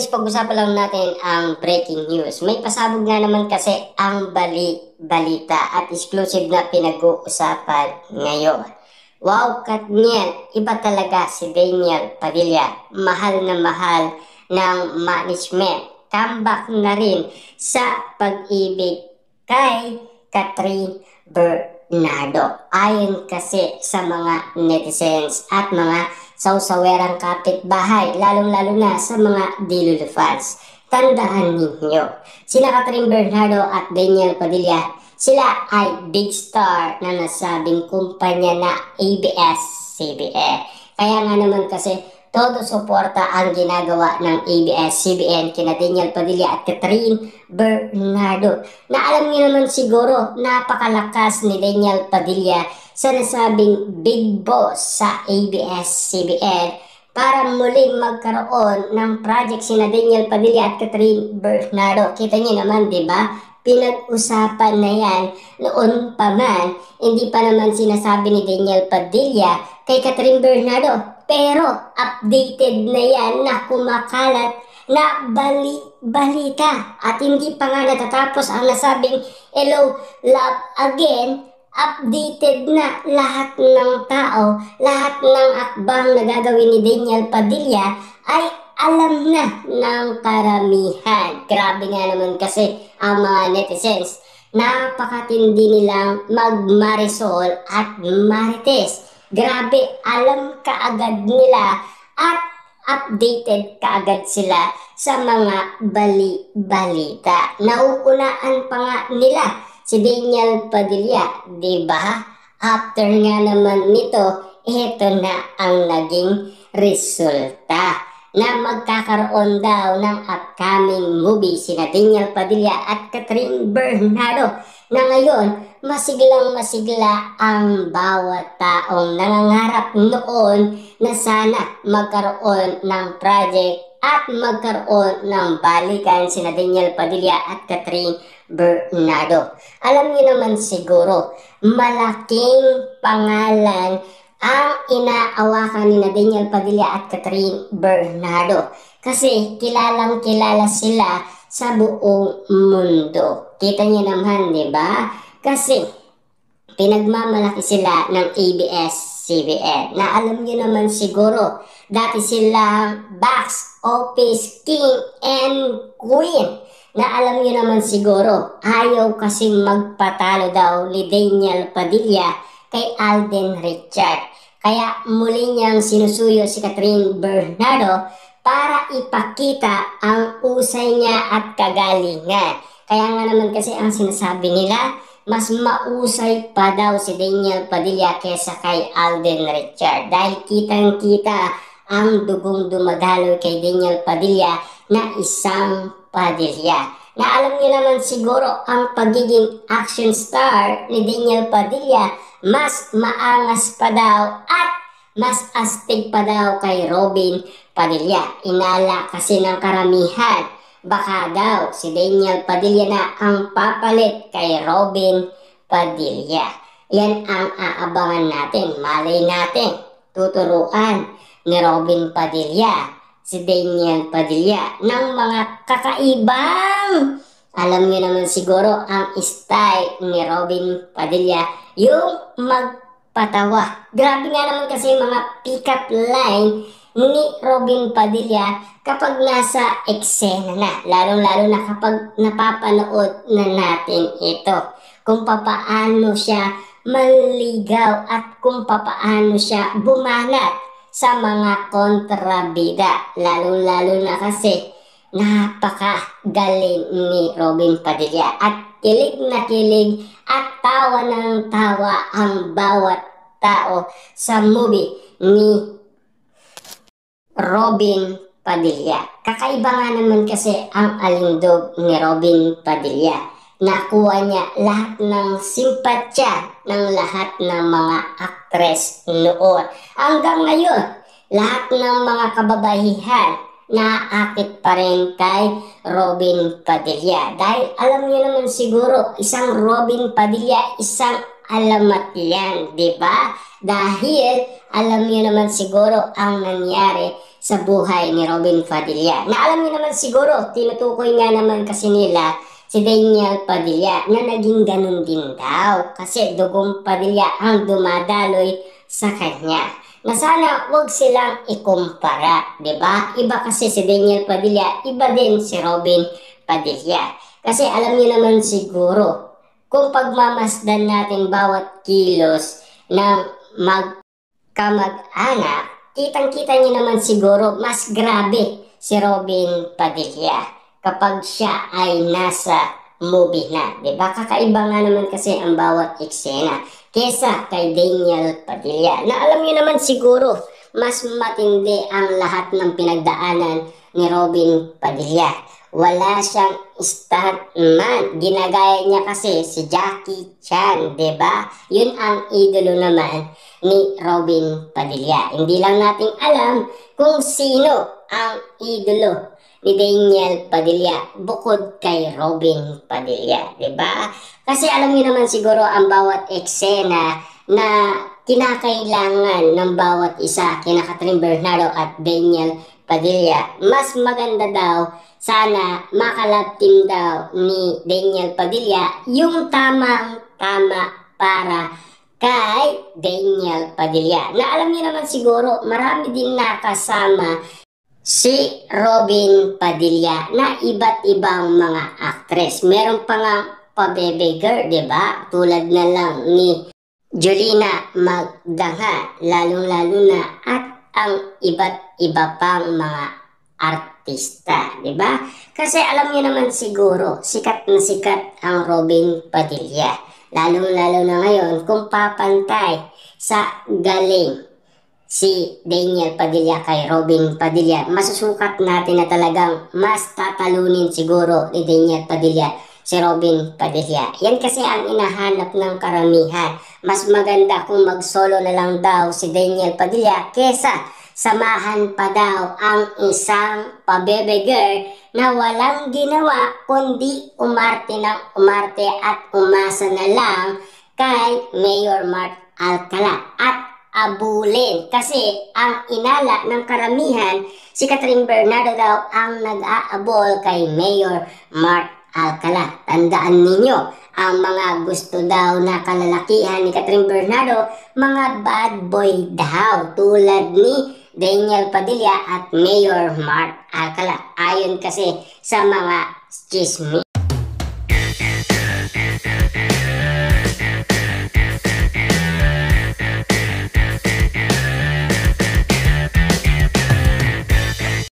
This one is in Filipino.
guys, pag-usapan lang natin ang breaking news. May pasabog nga naman kasi ang balita at exclusive na pinag-uusapan ngayon. Wow, Katniel, iba talaga si Daniel Padilla. Mahal na mahal ng management. Comeback na rin sa pag-ibig kay Catherine Bernardo. Ayon kasi sa mga netizens at mga sausawerang kapitbahay, lalong-lalo na sa mga Dilulu fans. Tandaan ninyo, sina Catherine Bernardo at Daniel Padilla, sila ay big star na nasabing kumpanya na ABS-CBN. Kaya nga naman kasi todo suporta ang ginagawa ng ABS-CBN kina Daniel Padilla at Catherine Bernardo. Na alam niyo naman siguro, napakalakas ni Daniel Padilla sa nasabing big boss sa ABS-CBN para muling magkaroon ng project sina Daniel Padilla at Catherine Bernardo. Kita niyo naman, di ba? Pinag-usapan na yan noon pa man, hindi pa naman sinasabi ni Daniel Padilla kay Catherine Bernardo. Pero updated na yan na kumakalat na balita. At hindi pa nga natatapos ang nasabing hello, love again. Updated na lahat ng tao, lahat ng akbang na gagawin ni Daniel Padilla ay alam na ng karamihan. Grabe nga naman kasi ang mga netizens. Napakatindi nilang magmarisol at marites. Grabe, alam kaagad nila at updated kaagad sila sa mga balita. Nauunaan pa nga nila si Daniel Padilla, di ba? After nga naman nito, ito na ang naging resulta na magkakaroon daw ng upcoming movie sina Daniel Padilla at Catherine Bernardo na ngayon masiglang-masigla ang bawat taong nangangarap noon na sana magkaroon ng project at magkaroon ng balikan sina Daniel Padilla at Catherine Bernardo. Alam niyo naman siguro, malaking pangalan ang inaawakan ni Daniel Padilla at Catherine Bernardo kasi kilalang kilala sila sa buong mundo. Kita niyo naman, di ba? Kasi pinagmamalaki sila ng ABS-CBN na alam niyo naman siguro, dati silang box office king and queen na alam niyo naman siguro, ayaw kasing magpatalo daw ni Daniel Padilla kay Alden Richard. Kaya muli niyang sinusuyo si Catherine Bernardo para ipakita ang usay niya at kagalingan. Kaya nga naman kasi ang sinasabi nila, mas mausay pa daw si Daniel Padilla kesa kay Alden Richard. Dahil kitang-kita ang dugong dumadaloy kay Daniel Padilla na isang Padilla. Na alam niyo naman siguro ang pagiging action star ni Daniel Padilla, mas maangas pa daw at mas astig pa daw kay Robin Padilla. Inala kasi ng karamihan, baka daw si Daniel Padilla na ang papalit kay Robin Padilla. Yan ang aabangan natin. Malay natin, tuturuan ni Robin Padilla si Daniel Padilla ng mga kakaibang, alam niyo naman siguro ang style ni Robin Padilla, yung magpatawa. Grabe nga naman kasi mga pick-up line ni Robin Padilla kapag nasa eksena na, lalong-lalo na kapag napapanood na natin ito. Kung papaano siya maligaw at kung papaano siya bumanat sa mga kontrabida, lalong-lalo na kasi napakagaling ni Robin Padilla at kilig na kilig at tawa ng tawa ang bawat tao sa movie ni Robin Padilla. Kakaiba nga naman kasi ang alindog ni Robin Padilla. Nakuha niya lahat ng simpatsya ng lahat ng mga aktres noon. Hanggang ngayon, lahat ng mga kababaihan naakit pa rin kay Robin Padilla. Dahil alam niyo naman siguro, isang Robin Padilla, isang alamat yan, di ba? Dahil alam niyo naman siguro ang nangyari sa buhay ni Robin Padilla. Na alam niyo naman siguro, tinutukoy nga naman kasi nila si Daniel Padilla na naging ganun din daw kasi dugong Padilla ang dumadaloy sa kanya. Na sana wag silang ikumpara, di ba? Iba kasi si Daniel Padilla, iba din si Robin Padilla. Kasi alam niyo naman siguro, kung pagmamasdan natin bawat kilos ng magkamag-anak, kitang-kita niyo naman siguro mas grabe si Robin Padilla kapag siya ay nasa movie na. Diba? Kakaiba nga naman kasi ang bawat eksena kesa kay Daniel Padilla. Na alam niyo naman siguro, mas matindi ang lahat ng pinagdaanan ni Robin Padilla. Wala siyang stuntman. Ginagaya niya kasi si Jackie Chan, 'di ba? Yun ang idolo naman ni Robin Padilla. Hindi lang natin alam kung sino ang idolo ni Daniel Padilla bukod kay Robin Padilla, 'di ba? Kasi alam niyo naman siguro ang bawat eksena na kinakailangan ng bawat isa, kina Catherine Bernardo at Daniel Padilla. Mas maganda daw, sana makalab team daw ni Daniel Padilla yung tamang-tama para kay Daniel Padilla. Na alam niyo naman siguro, marami din nakasama si Robin Padilla na iba't ibang mga actress. Meron pa nga pa-baby girl, diba? Tulad na lang ni Jolina Magdanga, lalong-lalo na, at ang iba't iba pang mga artista, di ba? Kasi alam niyo naman siguro, sikat na sikat ang Robin Padilla. Lalong-lalo na ngayon kung papantay sa galing si Daniel Padilla kay Robin Padilla, masusukat natin na talagang mas tatalunin siguro ni Daniel Padilla si Robin Padilla. Yan kasi ang inahanap ng karamihan. Mas maganda kung mag-solo na lang daw si Daniel Padilla kesa samahan pa daw ang isang pa-baby girl na walang ginawa kundi umarte ng umarte at umasa na lang kay Mayor Mark Alcala at abulin. Kasi ang inala ng karamihan, si Catherine Bernardo daw ang nag-aabol kay Mayor Mark Alcala. Tandaan ninyo, ang mga gusto daw na kalalakihan ni Catherine Bernardo, mga bad boy daw tulad ni Daniel Padilla at Mayor Mark Alcala. Ayon kasi sa mga chismis.